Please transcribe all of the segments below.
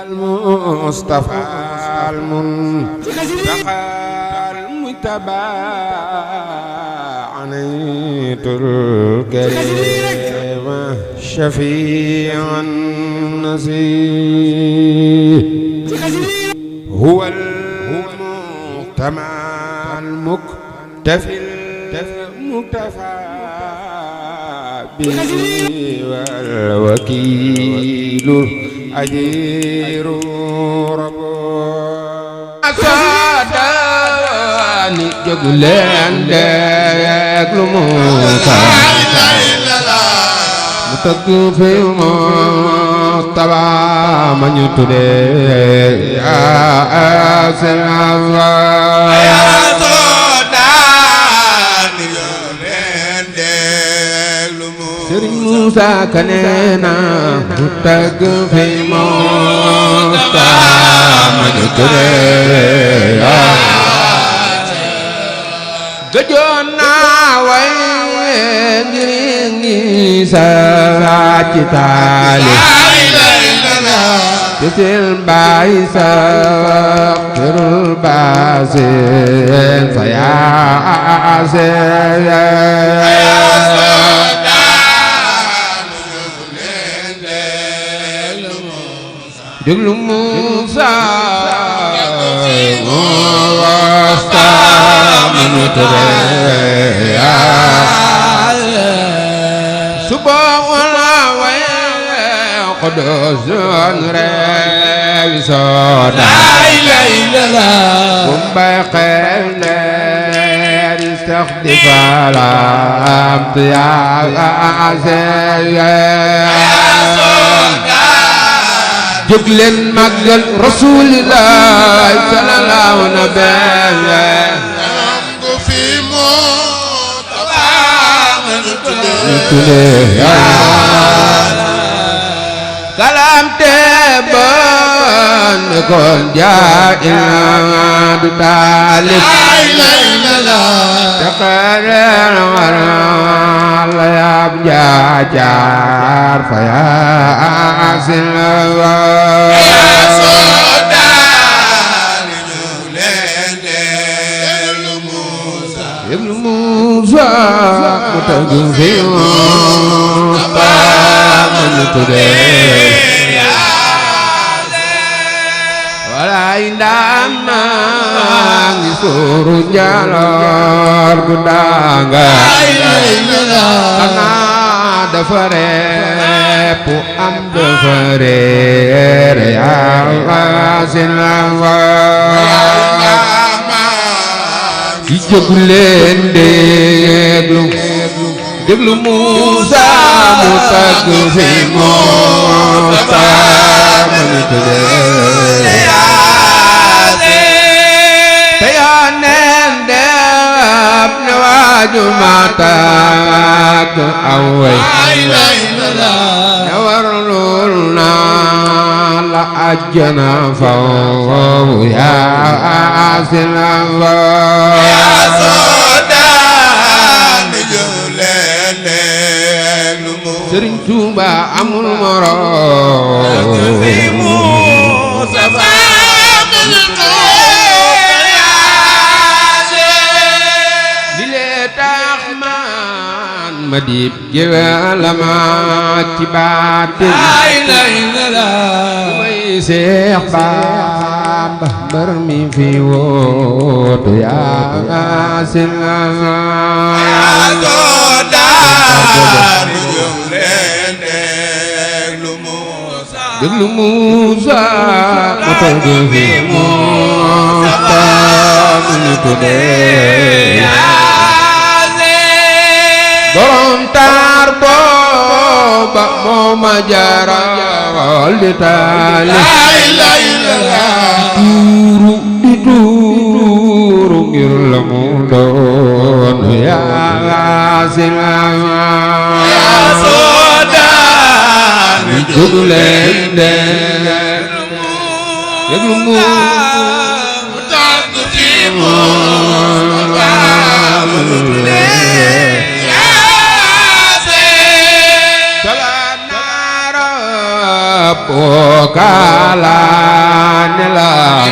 المصطفى المنتقى المجتبى عنيت الكريم شفيع النزيه هو المقتمع المكتفي المكتفى به والوكيل أجير ربه أساداني جغلان ديك لموسى متقفي مصطفى من يتدي يا سلام Sëriñ Musa Kanena mu tagg fi Musta ma ñu ture gëjoon naa way ngir ngi sa ci taali tisil baay sa firul baasin fa yaaseen déglu Musa Musta manu tere suba wala way Qudus rewi soda kumbay xeyle istaxdifa lam ya jóg leen màggal Rasulillah sallallahu alayhi wa fi kalam teban kon jaa du talib taqarar wala yab jaajar fa yaasin Ibnu Musa mutaggu fi wala indama ngi suru jalor gudanga kana dafare pu am dafare ya sinlawa di jógu leen déglu Musa mu tagg fi Musa manu tudde te yaa neen def ne waaju ma tagg aw way ne warlul naa la ajjana faw yaa sinlawa Sëriñ Tuuba amul moroom li lee tax man ma dib géwél ma ci baatin may Seex Bamba mbër mi fi wootu yaa sinlawa déglu Musa mu tagg fi Musa manu tudde borom taar booba moo ma jaral di taali di tuuru ngir la mu doon yaa sinlawa jóg leen déglu mu tagg fi Musa manu tudde وكالا نلا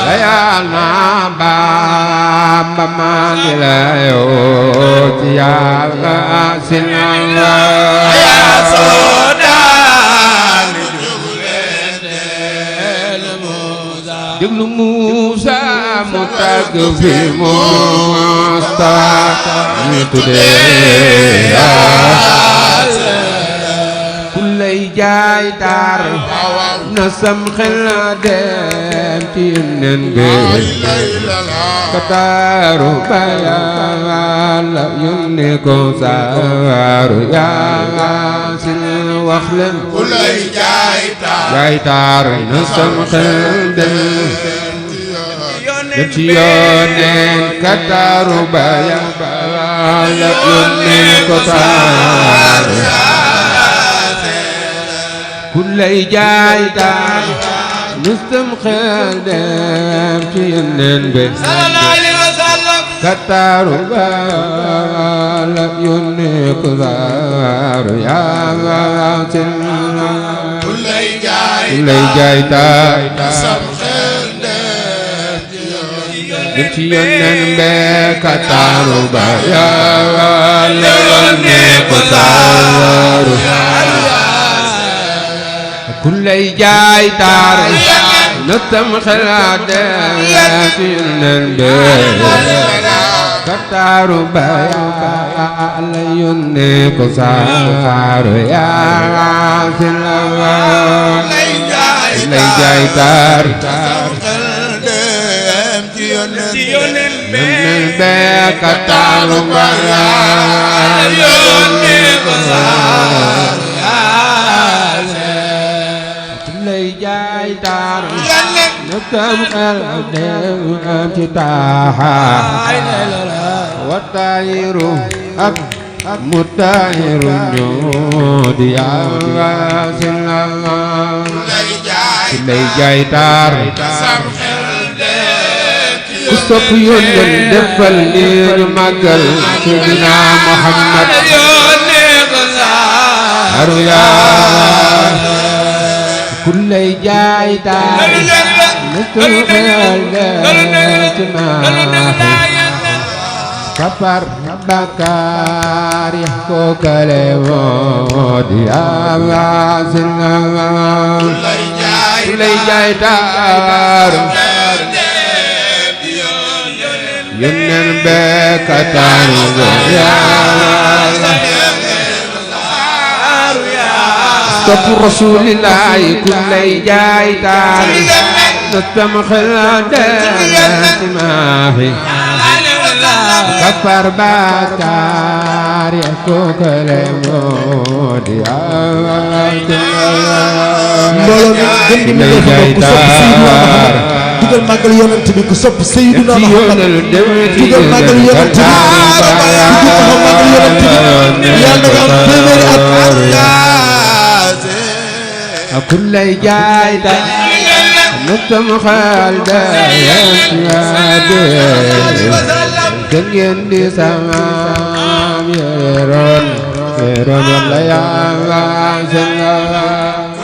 ليالنا بابا ما نلايوت يا سنالا يا سودان جبل موسى متقفي مستقيم kulay jaay taar na sam xel dem ci nen be ka taaru ba Yàlla yónni ko saaru Yaasin wax leen kulay jaay taar na sam xel dem ci yónneen ka taaru ba Yàlla yónni ko saaru kulay jaay taar nustam xel dem ci yónneen be sallallahu alayhi wa sallam kataaru ba la yónni ko saaru Yaasin kulay jaay taar nustam xel dem ci yónneen be kataaru ba la yónni ko saaru kulay jaay taar nustam xel dem ci yónneen be kataaru ba la yónni ko saaru Yaasin kulay jaay taar ci yónneen be kataaru ba la yónni ko saaru kulay jaay taar nustam xel dem ci taaha wa taayiru ak mutaayiru ñoo di Yaasin kulay jaay taar ku sopp yónneen defal ni ñu màggal Seydina Muhammad saaru kulay jaay taar nustam xel dem ci maahi kapar bakar ya ko kale moo di Yaasin kulay jaay taar yónneen be kataaru ba topp rasulillahi kulay jaay taar nustam xel dem ci maahi kapar bakar ya ko kale moo di Yaasin mbooloo mi gën di mu def ku sopp Seydina Muhammad dugal màggal yonent bi ku sopp Seydina Muhammad dugal màggal yonent bi dugal màggal yonent bi yàlla nga am téeméeri at kulay jaay taar nustam xel dem gën ngeen di samaam yeroon walla Yaasin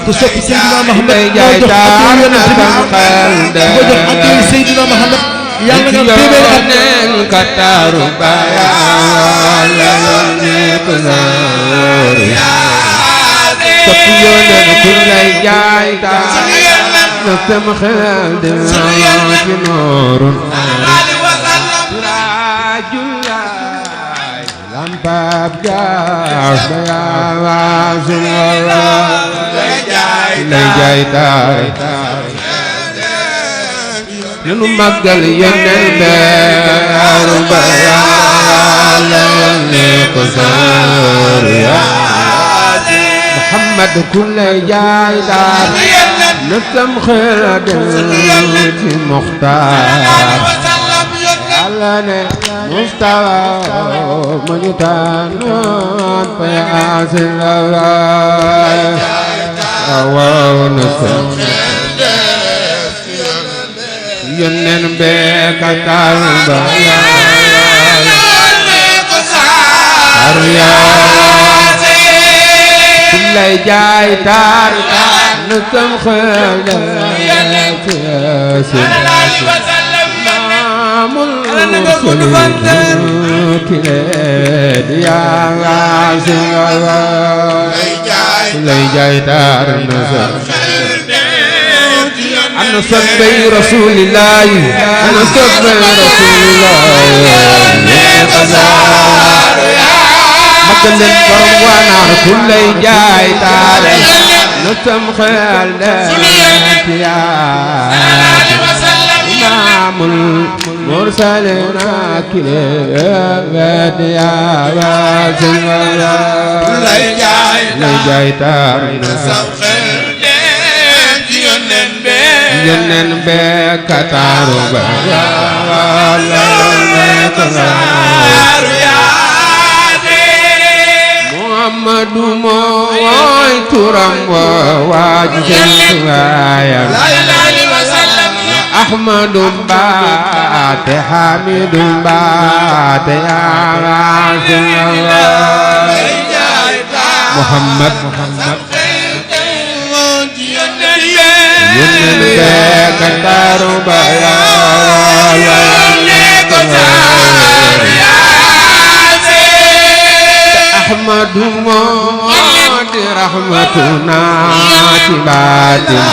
ku sopp Seydina Muhammad jaay taar nustam xel dem ko jox ak Seydina Muhammad yàlla nga téeméeri at kataaru ba Yàlla yónni ko saaru sopp yónneen kulay jaay taar nustam xel dem ci noorun lampab jaar ba Yaasin kulay jaay taar nanu màggal yónneen be ba Yàlla yónni ko saaru Muhammad kulay jaay taar nustam xel dem ci Muxtaar Yàlla ne Mustafa ma ñu tànnoon fa Yaasin waaw nustam yónneen be kataaru ba Yàlla lay jaay taar na sam xel maamul mursalin ki leen yaa lay jaay taar na sam ana soppey Rasulillah ana soppey Rasulillah magal leen borom wanaar ku lay jaay taare na sam xel imaamul mursalin ki leen yaa lay jaay taare na sam xel yonen be kataaru ba Muhammadu mooy turam wa waaju waaya Ahmadu baate Hamidu baate Muhammad yonen be kataaru ba Ahmadu moodi rahmatuna ci baatin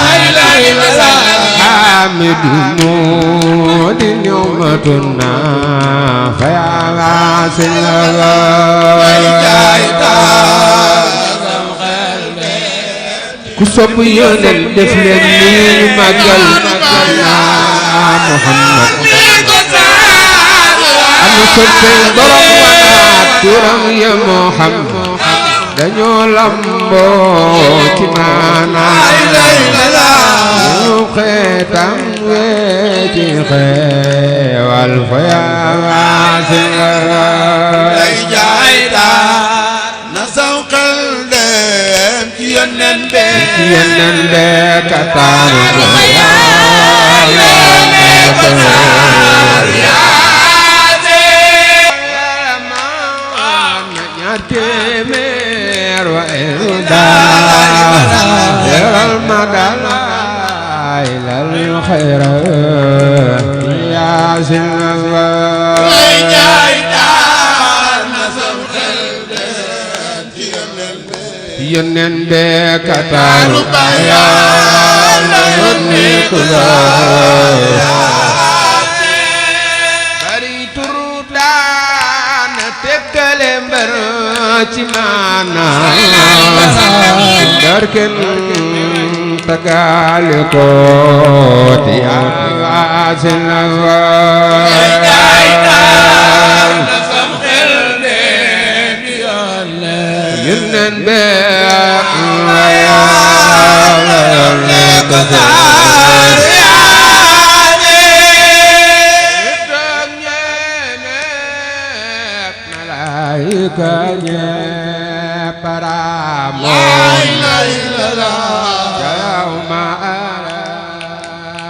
Hamidu moodi ni'matuna fa ku sopp yonen def leen ni magal Muhammad ana soppey borom wanaat turam ya Muhammad dañoo lamboo ci maanaam ñu xeetam wee ci xeewal fa yaa lay jaay taar na saw xel dem ci yonen be kataaru téeméer wa yaral madalay lal khayra ya sillallah lay jaay taar na saw xel dem ci yonen be kataaru bari turu daan tekkale mbar ci maanaam darken tagaale ko ti aasin yonen be malaikanya para yauma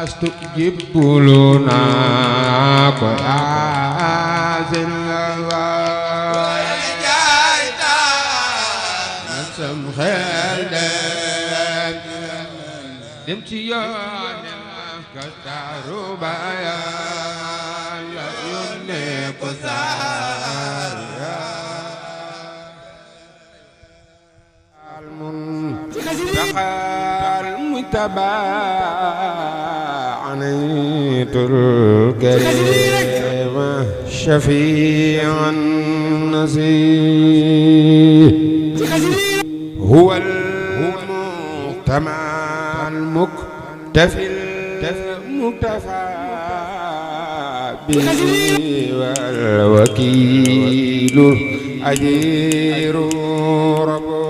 astujibuluna ko azin sam xel dem ci yoon ka taru baya la yónne ko saar al متباعنيت الكريم شفيع النزيه هو المقتمع المكتفي المكتفى به والوكيل الأجير ربه